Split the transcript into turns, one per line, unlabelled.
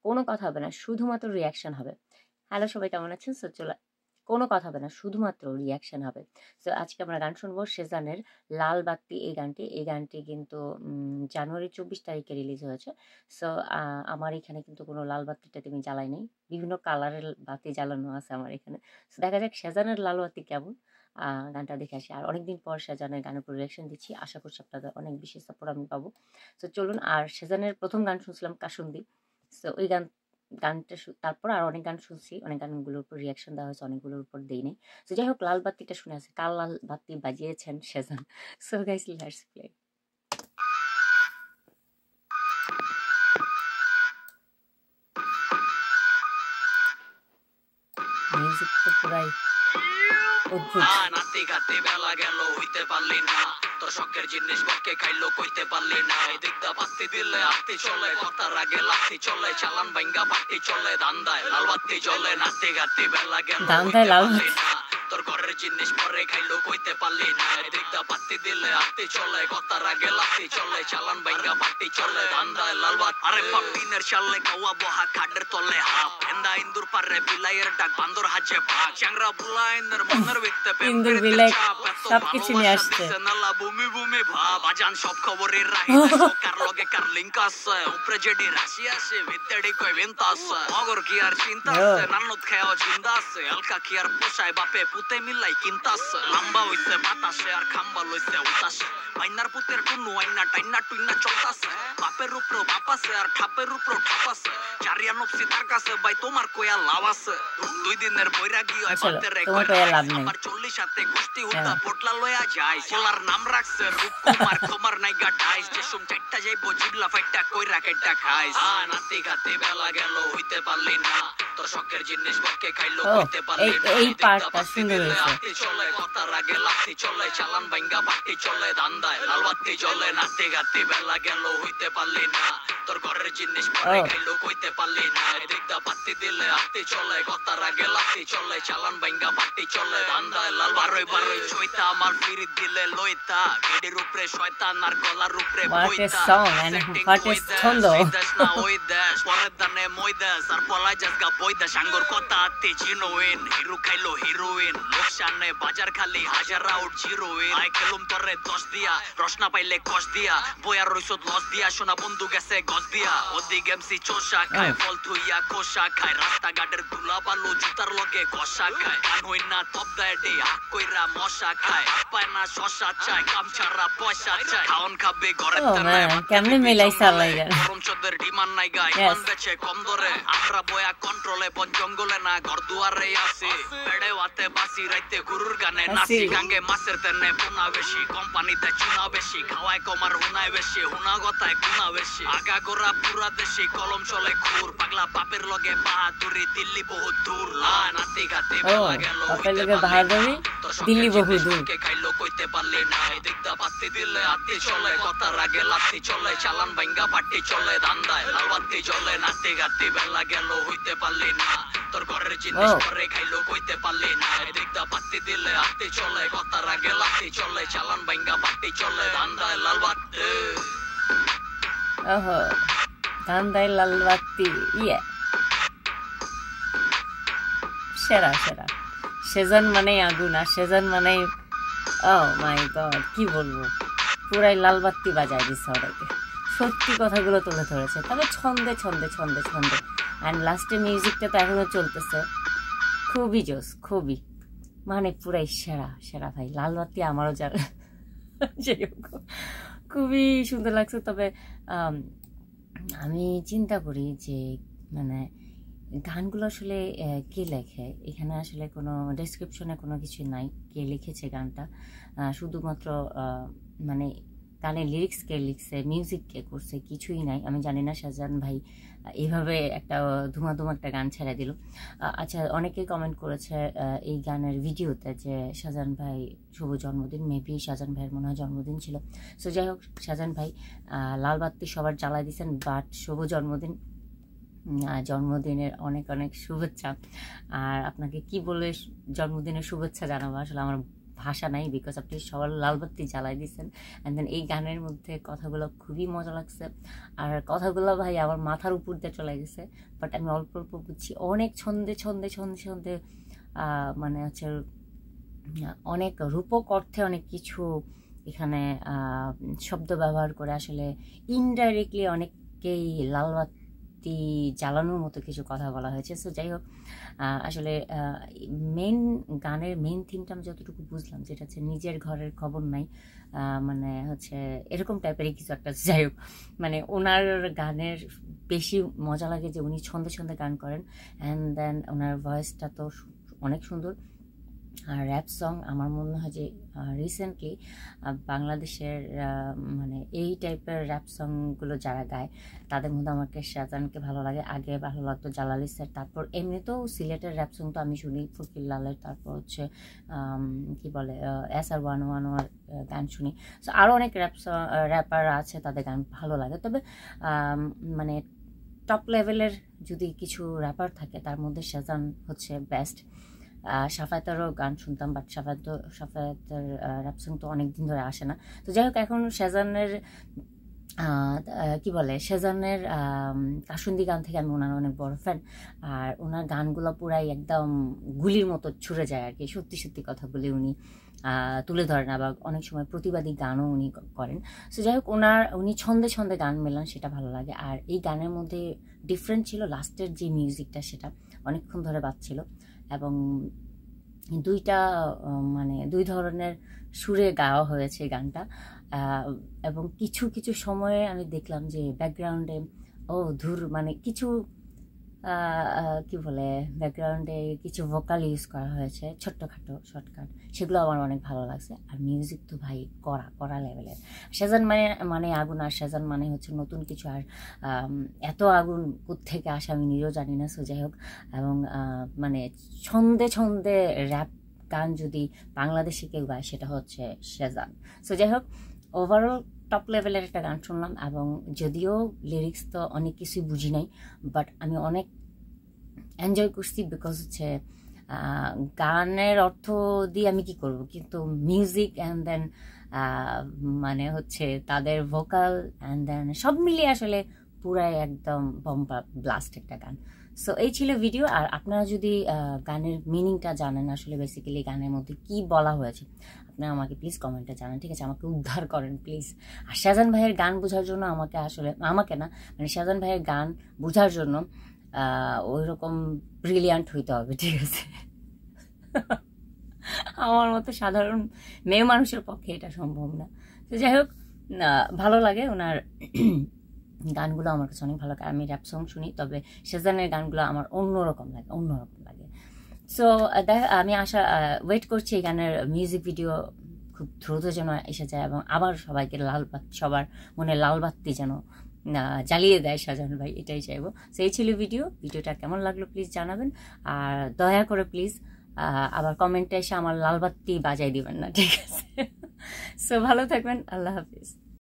কোনো কথা হবে না, শুধুমাত্র রিয়াকশন হবে। হ্যালো সবাই, কেমন আছেন? সো চলো, কোনো কথা হবে না, শুধুমাত্র রিয়াকশন হবে। সো আজকে আমরা গান শুনবো সেজানের লাল বাত্তি। এই গানটি কিন্তু জানুয়ারি 24 তারিখে রিলিজ হয়েছে। সো আমার এখানে কিন্তু কোনো লাল বাত্তিটা আমি জ্বালাই নাই, বিভিন্ন কালারের বাতি জ্বালানো আছে আমার এখানে। সো দেখা যাক সেজানের লাল বাত্তি কেমন। গানটা দেখে আসি। আর অনেকদিন পর সেজানের গানের উপর রিয়াকশন দিচ্ছি, আশা করছি আপনাদের অনেক বেশি সাপোর্ট আমি পাবো। সো চলুন। আর সেজানের প্রথম গান শুনছিলাম কাসুন্দি। সো ওই গানটা তারপর আর অনেক গান শুনছি, অনেক গানগুলোর উপর রিয়াকশন দেওয়া হয়েছে, অনেকগুলোর উপর দেই নাই। তো যাই হোক, লাল বাত্তিটা শুনে আছে, কাল লাল বাত্তি বাজিয়েছেন Sezan. So guys, let's play. Music তো পুরাই অদ্ভুত।
নাতি গাতি বেলা গেল হইতে পারলি না, তোর শখের জিনিস বকে খাইলো কইতে পারলি না। দেখতে পাত্তি দিলে আত্তি চলে, কথার আগে লাত্তি চলে, চালান ভাঙ্গা বাত্তি চলে, ধান্দায় লাল বাত্তি চলে। নাতি গাতি বেলা গেল
ধান্দায় লাল বাত্তি,
তোর ঘরের জিনিস পরে খাইলো কইতে পারলি না। দেখতে পাত্তি দিলে আত্তি চলে, কথার আগে লাত্তি চলে, চালান ভাঙ্গা বাত্তি চলে, ধান্দায় লাল বাত্তি। আরে পাপিনের চালে কাওয়া বহা খাডের তলে হাফ, এন্দা ইন্দুর পারে বিলাইয়ের ডাক, বান্দর হাজে ভাগ, চ্যাংরা বুলা ইন্দুর মনের ভিত্তে
ইন্দুর বিলাই সবকিছু নিয়ে আসছে।
নালা ভূমি ভূমি ভাব আজান সব খবরের রাহি, কার লগে কার লিংক আছে, উপরে যেডি রাশি আছে, ভিতরে কই বেন্তা আছে। মগর কি আর চিন্তা আছে, নান্নত খাওয়া জিন্দা আছে, এলকা কি আর পোষায়, বাপে পুতে মিলাই কিনতাছে। লম্বা হইছে বাতাসে আর খাম্বা লইছে উতাসে, মাইনার পুতের টুনু আইনা টাইনা টুইনা চলতাছে। বাপের উপর বাপ আছে আর ঠাপের উপর ঠাপ আছে, চারিয়া নবসি তার কাছে ভাই তোমার কয়া লাভ আছে। 2 দিনের বৈরাগী হয় বাতের আমার 40 সাথে গোষ্ঠী হুদা পোটলা লয়া যায়, সোলার নাম রাখছে রূপকুমার, তোমার নাইগা ডাইস, যে সুম চাইটা যাইবো জিবলা ফাইটা কইরা কেটা খাইস। নাতি গাতি বেলা গেল হইতে পারলি না, তোর শখের জিনিস বকে খাইলো কইতে পারলি না।
এই পার্টটা সুন্দর হয়েছে।
চলে কথার আগে লাত্তি চলে, চালান ভাঙ্গা বাতি চলে, ধান্দায় লাল বাতি চলে। নাতি গাতি বেলা গেল হইতে পারলি না, তোর ঘরের জিনিস পরে খাইলো কইতে পারলি না। দেখদা বাতি দিলে আত্তি চলে, কথার আগে লাত্তি চলে, চালান ভাঙ্গা বাতি চলে, ধান্দায় লাল। বারোই বারোই ছয়টা আমার ফিরি দিলে লইতা, গেডির উপরে শয়তান আর গলার উপরে বইতা। দেশ না ওই দেশ, পরের দানে মই দেশ, আর পলাই জায়গা বই দেশ। আঙ্গুর কথা আত্তি জিনোইন, হিরো খাইলো হিরোইন, লোকসানে বাজার খালি হাজার আউট জিরোইন। আই খেলুম তরে 10 দিয়া, রসনা পাইলে কষ দিয়া, বয়ার রইছত লস দিয়া, সোনা বন্ধু গেছে গছ দিয়া। ওদিক এমসি চোষা খায়, ফল থুইয়া কোষা খায়, রাস্তাঘাটের ধুলা বালু জুতার লগে ঘষা খায়। গান হই না তপ দেয় ডে হাক কইরা মশা খায়, পায় না শশা চায়, কাম ছাড়া পয়সা চায়। খাওন খাবে ঘরের তেনায়,
কেমনে মিলাইছে আলাইগা
গরমচোদের ডিমান্ড নাই গায়, ইমান বেচে কম দরে। আমরা বয়া কন্ট্রোলে বন জঙ্গলে না ঘর দুয়ারে আসি, বেড়ে ওয়াতে বাসি রাইতে গুরুর গানে নাচি। গাঙ্গে মাছের তেনে পোনা বেশি, কোম্পানিতে চুনা বেশি, খাওয়ায় কমার হুনায় বেশি, হুনা গতায় গুনা বেশি। আগা গোড়া পুরা দেশি, কলম চলে খুর, পাগলা বাপের লগে বাহাদুরি, দিল্লি বহুত দূর। নাতি গাতি বেলা গেল
বাহাদুরি, দিল্লি বহু দূর।
খাইলো কইতে পারলি না, দেখদা পাত্তি দিলে আত্তি চলে, কথার আগে লাত্তি চলে, চালান ভাঙ্গা পাটি চলে, ধান্দায় লাল বাতি চলে। নাতি গাতি বেলা গেল হইতে পারলি না, তোর ঘরের জিনিস পরে খাইলো কইতে পারলি না। দেখদা পাত্তি দিলে আত্তি চলে, কথার আগে লাত্তি চলে, চালান ভাঙ্গা পাটি চলে, ধান্দায় লাল বাতি।
ওহো, ধান্দায় লাল বাতি, ইয়ে সেরা সেরা। সেজান মানেই আগুন, আর সেজান মানেই ও মাই গড, কি বলবো, পুরাই লাল বাতি বাজায় দিচ্ছে ওদেরকে। সত্যি কথাগুলো তুলে ধরেছে, তবে ছন্দে ছন্দে ছন্দে ছন্দে। অ্যান্ড লাস্টে মিউজিকটা তো এখনো চলতেছে, খুবই জোস, খুবই মানে পুরাই সেরা সেরা ভাই। লাল বাতি আমারও যারা খুবই সুন্দর লাগছে। তবে আমি চিন্তা করি যে মানে গানগুলো আসলে কে লেখে, এখানে আসলে কোনো ডেসক্রিপশনে কোনো কিছু নাই কে লিখেছে গানটা, শুধুমাত্র মানে গানের লিরিক্স কে লিখছে, মিউজিক কে করছে, কিছুই নাই। আমি জানি না শাহজাহান ভাই এইভাবে একটা ধুমাধুম একটা গান ছেড়ে দিল। আচ্ছা, অনেকেই কমেন্ট করেছে এই গানের ভিডিওতে যে শাহজাহান ভাই শুভ জন্মদিন, মেবি শাহজাহান ভাইয়ের মনে হয় জন্মদিন ছিল। সো যাই হোক, শাহজাহান ভাই লাল বাতি সবার জ্বালাই দিয়েছেন, বাট শুভ জন্মদিন, জন্মদিনের অনেক অনেক শুভেচ্ছা। আর আপনাকে কি বলে জন্মদিনের শুভেচ্ছা জানাবো, আসলে আমার ভাষা নাই, বিকজ আপনি সবার লাল বাতি জ্বালাই দিচ্ছেন। অ্যান্ড দেন এই গানের মধ্যে কথাগুলো খুবই মজা লাগছে, আর কথাগুলো ভাই আমার মাথার উপর দিয়ে চলে গেছে, বাট আমি অল্প অল্প বুঝছি। অনেক ছন্দে ছন্দে ছন্দে ছন্দে মানে হচ্ছে অনেক রূপক অর্থে অনেক কিছু এখানে শব্দ ব্যবহার করে আসলে ইনডাইরেক্টলি অনেককেই লাল বাতি জ্বালানোর মতো কিছু কথা বলা হয়েছে। সো যাই হোক, আসলে মেন গানের মেন থিমটা আমি যতটুকু বুঝলাম, যেটা হচ্ছে নিজের ঘরের খবর নাই, মানে হচ্ছে এরকম টাইপেরই কিছু একটা। যাই হোক, মানে ওনার গানের বেশি মজা লাগে যে উনি ছন্দে ছন্দে গান করেন, অ্যান্ড দেন ওনার ভয়েসটা তো অনেক সুন্দর। আর র্যাপ সং আমার মনে হয় যে রিসেন্টলি বাংলাদেশের মানে এই টাইপের র্যাপ সংগুলো যারা গায় তাদের মধ্যে আমাকে শাহজাহানকে ভালো লাগে, আগে ভালো লাগতো জালালি স্যার, তারপর এমনিতেও সিলেটের র্যাপ সং তো আমি শুনি ফকির লালের, তারপর হচ্ছে কি বলে SR111 গান শুনি। সো আরও অনেক র্যাপার আছে, তাদের গান ভালো লাগে। তবে মানে টপ লেভেলের যদি কিছু র্যাপার থাকে তার মধ্যে শাহজাহান হচ্ছে বেস্ট। সাফায়েতেরও গান শুনতাম, বাট সাফায়েতের র্যাপ সং তো অনেকদিন ধরে আসে না। তো যাই হোক, এখন শাহজাহানের কি বলে শাহজাহানের কাসুন্দি গান থেকে আমি ওনার অনেক বড় ফ্যান, আর ওনার গানগুলো পুরাই একদম গুলির মতো ছুড়ে যায় আর কি, সত্যি সত্যি কথাগুলি উনি তুলে ধরেন, আবার অনেক সময় প্রতিবাদী গানও উনি করেন। সো যাই হোক, উনি ছন্দে ছন্দে গান মেলান, সেটা ভালো লাগে। আর এই গানের মধ্যে ডিফারেন্ট ছিল লাস্টের যে মিউজিকটা, সেটা অনেকক্ষণ ধরে বাজছিল, এবং দুইটা মানে দুই ধরনের সুরে গাওয়া হয়েছে গানটা। এবং কিছু কিছু সময়ে আমি দেখলাম যে ব্যাকগ্রাউন্ডে মানে কিছু কি বলে ব্যাকগ্রাউন্ডে কিছু ভোকাল ইউজ করা হয়েছে, ছোট্টখাটো শর্টকাট, সেগুলো আমার অনেক ভালো লাগছে। আর মিউজিক তো ভাই কড়া লেভেলের। শাহজাহান মানে আগুন, আর শাহজাহান মানে হচ্ছে নতুন কিছু, আর এত আগুন কোত্থেকে আসে আমি নিজেও জানি না। সো যাই হোক, এবং মানে ছন্দে ছন্দে র্যাপ গান যদি বাংলাদেশে কেউ গায় সেটা হচ্ছে শাহজাহান। সো যাই হোক, ওভারঅল টপ লেভেলের একটা গান শুনলাম, এবং যদিও লিরিক্স তো অনেক কিছুই বুঝি নাই, বাট আমি অনেক এনজয় করছি, বিকজ হচ্ছে গানের অর্থ দিয়ে আমি কি করব, কিন্তু মিউজিক অ্যান্ড দেন মানে হচ্ছে তাদের ভোকাল অ্যান্ড দেন সব মিলিয়ে আসলে পুরাই একদম বম্বা ব্লাস্ট একটা গান। সো এই ছিল ভিডিও। আর আপনারা যদি গানের মিনিংটা জানেন, আসলে বেসিক্যালি গানের মধ্যে কি বলা হয়েছে, আপনারা আমাকে প্লিজ কমেন্টে জানান, ঠিক আছে? আমাকে উদ্ধার করেন প্লিজ। আর শাহজাহান ভাইয়ের গান বোঝার জন্য আমাকে না, মানে শাহজাহান ভাইয়ের গান বোঝার জন্য ওই রকম ব্রিলিয়ান্ট হইতে হবে, ঠিক আছে? আমার মতো সাধারণ মেয়ে মানুষের পক্ষে এটা সম্ভব না। তো যাই হোক, ভালো লাগে ওনার গানগুলো, আমার কাছে অনেক ভালো লাগে। আমি র্যাপ সং শুনি, তবে শাহজাহানের গানগুলো আমার অন্যরকম লাগে। সো আমি ওয়েট করছি এই গানের মিউজিক ভিডিও খুব দ্রুত যেন এসে যায়, এবং আবার সবাইকে সবার মনে লাল বাতি যেন জ্বালিয়ে দেয় শাহজাহান ভাই, এটাই চাইবো। সো এই ছিল ভিডিওটা কেমন লাগলো প্লিজ জানাবেন, আর দয়া করে প্লিজ আবার কমেন্টে এসে আমার লাল বাতি বাজাই দিবেন না, ঠিক আছে? সো ভালো থাকবেন, আল্লাহ হাফিজ।